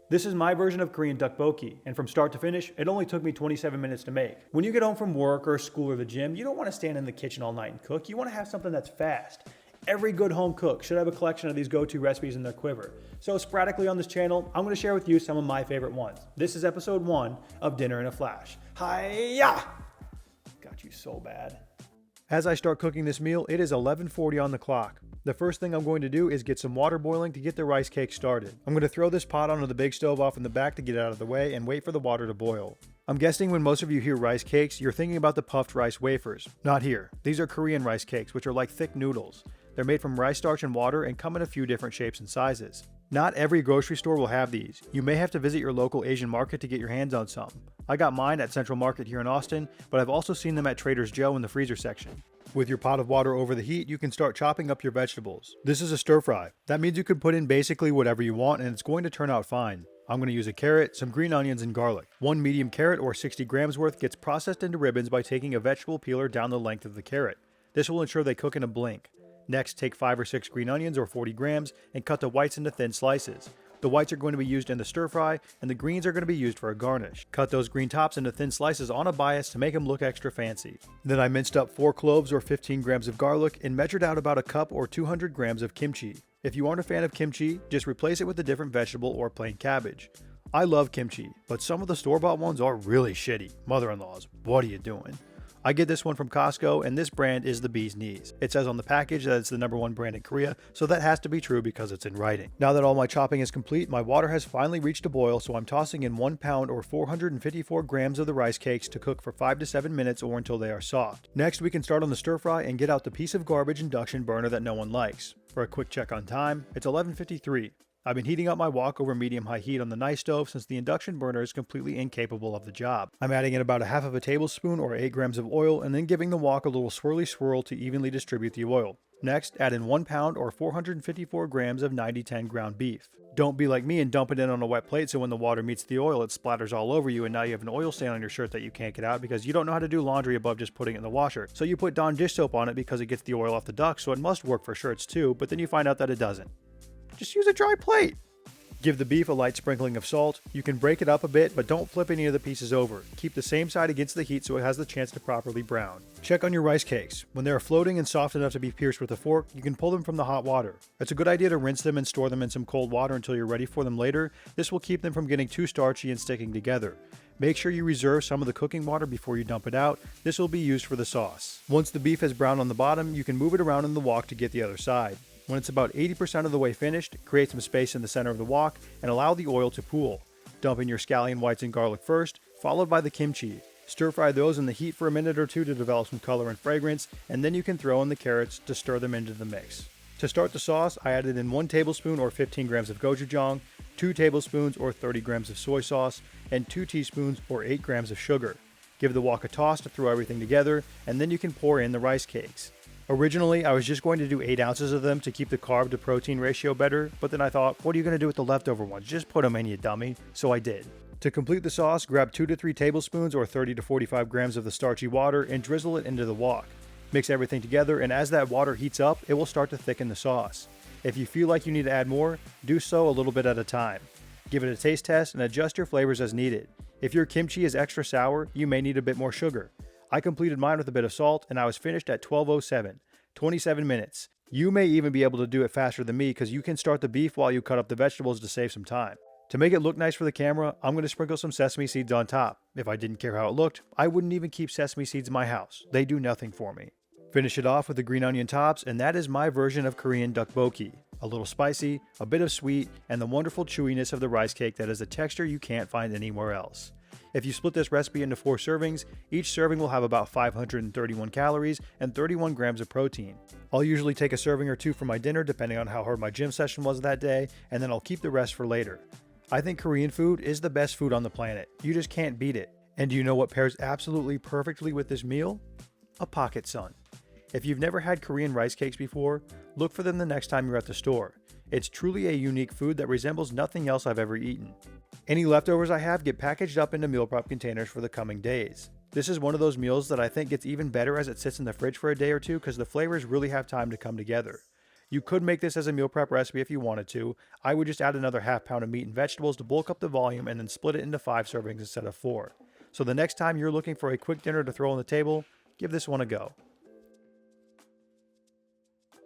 This is my version of Korean tteokbokki, and from start to finish, it only took me 27 minutes to make. When you get home from work or school or the gym, you don't want to stand in the kitchen all night and cook. You want to have something that's fast. Every good home cook should have a collection of these go-to recipes in their quiver. So sporadically on this channel, I'm going to share with you some of my favorite ones. This is episode 1 of Dinner in a Flash. Hi-ya! Got you so bad. As I start cooking this meal, it is 11:40 on the clock. The first thing I'm going to do is get some water boiling to get the rice cake started. I'm going to throw this pot onto the big stove off in the back to get it out of the way and wait for the water to boil. I'm guessing when most of you hear rice cakes, you're thinking about the puffed rice wafers. Not here. These are Korean rice cakes, which are like thick noodles. They're made from rice starch and water and come in a few different shapes and sizes. Not every grocery store will have these. You may have to visit your local Asian market to get your hands on some. I got mine at Central Market here in Austin, but I've also seen them at Trader Joe's in the freezer section. With your pot of water over the heat, you can start chopping up your vegetables. This is a stir fry. That means you can put in basically whatever you want and it's going to turn out fine. I'm going to use a carrot, some green onions, and garlic. One medium carrot or 60 grams worth gets processed into ribbons by taking a vegetable peeler down the length of the carrot. This will ensure they cook in a blink. Next, take 5 or 6 green onions or 40 grams and cut the whites into thin slices. The whites are going to be used in the stir fry and the greens are going to be used for a garnish. Cut those green tops into thin slices on a bias to make them look extra fancy. Then I minced up 4 cloves or 15 grams of garlic and measured out about a cup or 200 grams of kimchi. If you aren't a fan of kimchi, just replace it with a different vegetable or plain cabbage. I love kimchi, but some of the store-bought ones are really shitty. Mother-in-laws, what are you doing? I get this one from Costco, and this brand is the bee's knees. It says on the package that it's the #1 brand in Korea, so that has to be true because it's in writing. Now that all my chopping is complete, my water has finally reached a boil, so I'm tossing in 1 pound or 454 grams of the rice cakes to cook for 5 to 7 minutes or until they are soft. Next, we can start on the stir fry and get out the piece of garbage induction burner that no one likes. For a quick check on time, it's 11:53. I've been heating up my wok over medium-high heat on the nice stove since the induction burner is completely incapable of the job. I'm adding in about a half of a tablespoon or 8 grams of oil and then giving the wok a little swirly swirl to evenly distribute the oil. Next, add in 1 pound or 454 grams of 90-10 ground beef. Don't be like me and dump it in on a wet plate so when the water meets the oil it splatters all over you and now you have an oil stain on your shirt that you can't get out because you don't know how to do laundry above just putting it in the washer. So you put Dawn dish soap on it because it gets the oil off the duct, so it must work for shirts too, but then you find out that it doesn't. Just use a dry plate! Give the beef a light sprinkling of salt. You can break it up a bit, but don't flip any of the pieces over. Keep the same side against the heat so it has the chance to properly brown. Check on your rice cakes. When they are floating and soft enough to be pierced with a fork, you can pull them from the hot water. It's a good idea to rinse them and store them in some cold water until you're ready for them later. This will keep them from getting too starchy and sticking together. Make sure you reserve some of the cooking water before you dump it out. This will be used for the sauce. Once the beef has browned on the bottom, you can move it around in the wok to get the other side. When it's about 80% of the way finished, create some space in the center of the wok and allow the oil to pool. Dump in your scallion whites and garlic first, followed by the kimchi. Stir fry those in the heat for a minute or two to develop some color and fragrance, and then you can throw in the carrots to stir them into the mix. To start the sauce, I added in 1 tablespoon or 15 grams of gochujang, 2 tablespoons or 30 grams of soy sauce, and 2 teaspoons or 8 grams of sugar. Give the wok a toss to throw everything together, and then you can pour in the rice cakes. Originally, I was just going to do 8 ounces of them to keep the carb to protein ratio better, but then I thought, what are you going to do with the leftover ones? Just put them in, you dummy. So I did. To complete the sauce, grab 2 to 3 tablespoons or 30 to 45 grams of the starchy water and drizzle it into the wok. Mix everything together, and as that water heats up, it will start to thicken the sauce. If you feel like you need to add more, do so a little bit at a time. Give it a taste test and adjust your flavors as needed. If your kimchi is extra sour, you may need a bit more sugar. I completed mine with a bit of salt, and I was finished at 12:07, 27 minutes. You may even be able to do it faster than me because you can start the beef while you cut up the vegetables to save some time. To make it look nice for the camera, I'm going to sprinkle some sesame seeds on top. If I didn't care how it looked, I wouldn't even keep sesame seeds in my house. They do nothing for me. Finish it off with the green onion tops, and that is my version of Korean tteokbokki. A little spicy, a bit of sweet, and the wonderful chewiness of the rice cake that is a texture you can't find anywhere else. If you split this recipe into 4 servings, each serving will have about 531 calories and 31 grams of protein. I'll usually take a serving or 2 for my dinner depending on how hard my gym session was that day, and then I'll keep the rest for later. I think Korean food is the best food on the planet. You just can't beat it. And do you know what pairs absolutely perfectly with this meal? A pocket sun. If you've never had Korean rice cakes before, look for them the next time you're at the store. It's truly a unique food that resembles nothing else I've ever eaten. Any leftovers I have get packaged up into meal prep containers for the coming days. This is one of those meals that I think gets even better as it sits in the fridge for a day or two because the flavors really have time to come together. You could make this as a meal prep recipe if you wanted to. I would just add another half pound of meat and vegetables to bulk up the volume and then split it into 5 servings instead of 4. So the next time you're looking for a quick dinner to throw on the table, give this one a go.